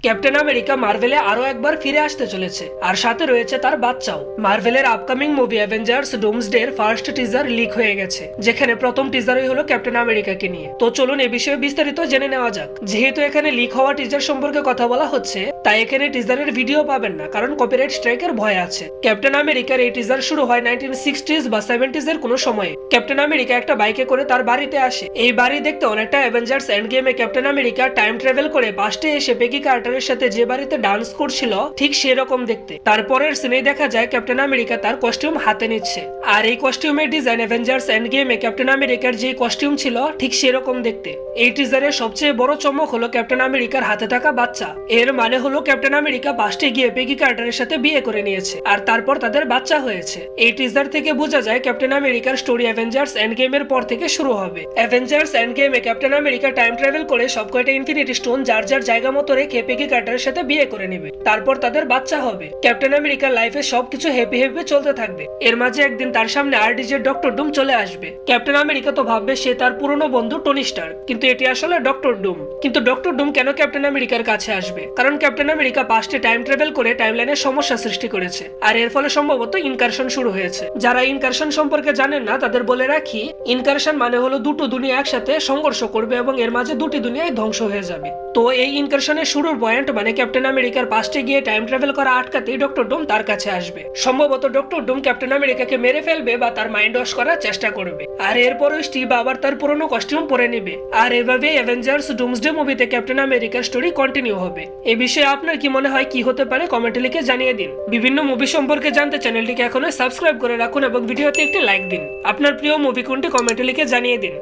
Captain America মার্ভেলে আরো একবার ফিরে আসতে চলেছে, আর সাথে রয়েছে তার বাচ্চাও। মার্ভেলের আপকামিং মুভি অ্যাভেঞ্জার্স ডুমসডে এর ফার্স্ট টিজার লিক হয়ে গেছে, যেখানে প্রথম টিজারই হলো ক্যাপ্টেন আমেরিকাকে নিয়ে। তো চলুন এ বিষয়ে বিস্তারিত জেনে নেওয়া যাক। যেহেতু এখানে লিক হওয়া টিজার সম্পর্কে কথা বলা হচ্ছে, তাই এখানে টিজারের ভিডিও পাবেন না, কারণ কপিরাইট স্ট্রাইকের ভয় আছে। ক্যাপ্টেন আমেরিকার এই টিজার শুরু হয় 1960s বা 70s এর কোনো সময়ে। ক্যাপ্টেন আমেরিকা একটা বাইকে করে তার বাড়িতে আসে। এই বাড়ি দেখতে অনেকটা অ্যাভেঞ্জার্স এন্ড গেমে ক্যাপ্টেন আমেরিকা টাইম ট্রাভেল করে পাস্টে এসে পেগি কার্টারের সাথে যে বাড়িতে ডান্স করছিল ঠিক সেরকম দেখতে। তারপরের সিনে দেখা যায় ক্যাপ্টেন আমেরিকা তার কস্টিউম হাতে নিচ্ছে, আর এই কস্টিউমের ডিজাইন অ্যাভেঞ্জার্স এন্ড গেমে ক্যাপ্টেন আমেরিকার যে কস্টিউম ছিল ঠিক সেরকম দেখতে। এই টিজারের সবচেয়ে বড় চমক হলো ক্যাপ্টেন আমেরিকার হাতে থাকা বাচ্চা। এর মানে হলো ক্যাপ্টেন আমেরিকা পাস্টে গিয়ে পেগি কার্টারের সাথে বিয়ে করে নিয়েছে, আর তারপর তাদের বাচ্চা হয়েছে। এই টিজার থেকে বোঝা যায় ক্যাপ্টেন আমেরিকার স্টোরি অ্যাভেঞ্জার্স এন্ড গেমের পর থেকে শুরু হবে। অ্যাভেঞ্জার্স এন্ড গেমে ক্যাপ্টেন আমেরিকা টাইম ট্রাভেল করে সবকয়টা ইনফিনিটি স্টোন যার যার জায়গা মতো রেখে পেগি কার্টারের সাথে বিয়ে করে নেবে, তারপর তাদের বাচ্চা হবে। ক্যাপ্টেন আমেরিকার লাইফে সবকিছু হ্যাপি হ্যাপি চলতে থাকবে। এর মাঝে একদিন তার সামনে আরডিজে ডক্টর ডুম চলে আসবে। ক্যাপ্টেন আমেরিকা তো ভাববে সে তার পুরনো বন্ধু টনি স্টার্ক, কিন্তু এটি আসলে ডক্টর ডুম। কিন্তু ডক্টর ডুম কেন ক্যাপ্টেন আমেরিকার কাছে আসবে? কারণ ক্যাপ্টেন আমেরিকা পাস্টে টাইম ট্রাভেল করে টাইমলাইনের সমস্যা সৃষ্টি করেছে, আর এর ফলে সম্ভবত ইনকারশন শুরু হয়েছে। যারা ইনকারশন সম্পর্কে জানেন না তাদের বলে রাখি, ইনকারশন মানে হলো দুটো দুনিয়া একসাথে সংঘর্ষ করবে এবং এর মাঝে দুটি দুনিয়ায় ধ্বংস হয়ে যাবে। তো এই ইনকারশনের শুরুর পয়েন্ট মানে ক্যাপ্টেন আমেরিকার পাস্টে গিয়ে টাইম ট্রাভেল করা আটকাতেই ডক্টর ডুম তার কাছে আসবে। সম্ভবত ডক্টর ডুম ক্যাপ্টেন আমেরিকাকে মেরে ফেলবে বা তার মাইন্ড ওয়াশ করার চেষ্টা করবে, আর এরপরও স্টিভ আবার তার পুরনো কস্টিউম পরে নেবে। আর এভাবে অ্যাভেঞ্জার্স ডুমসডে মুভিতে ক্যাপ্টেন আমেরিকার স্টোরি কন্টিনিউ হবে। এই বিষয়ে আপনার কি মনে হয়, কি হতে পারে কমেন্টে লিখে জানিয়ে দিন। বিভিন্ন মুভি সম্পর্কে জানতে চ্যানেলটিকে এখনো সাবস্ক্রাইব করে রাখুন এবং ভিডিওতে একটি লাইক দিন। আপনার প্রিয় মুভি কোনটি কমেন্টে লিখে জানিয়ে দিন।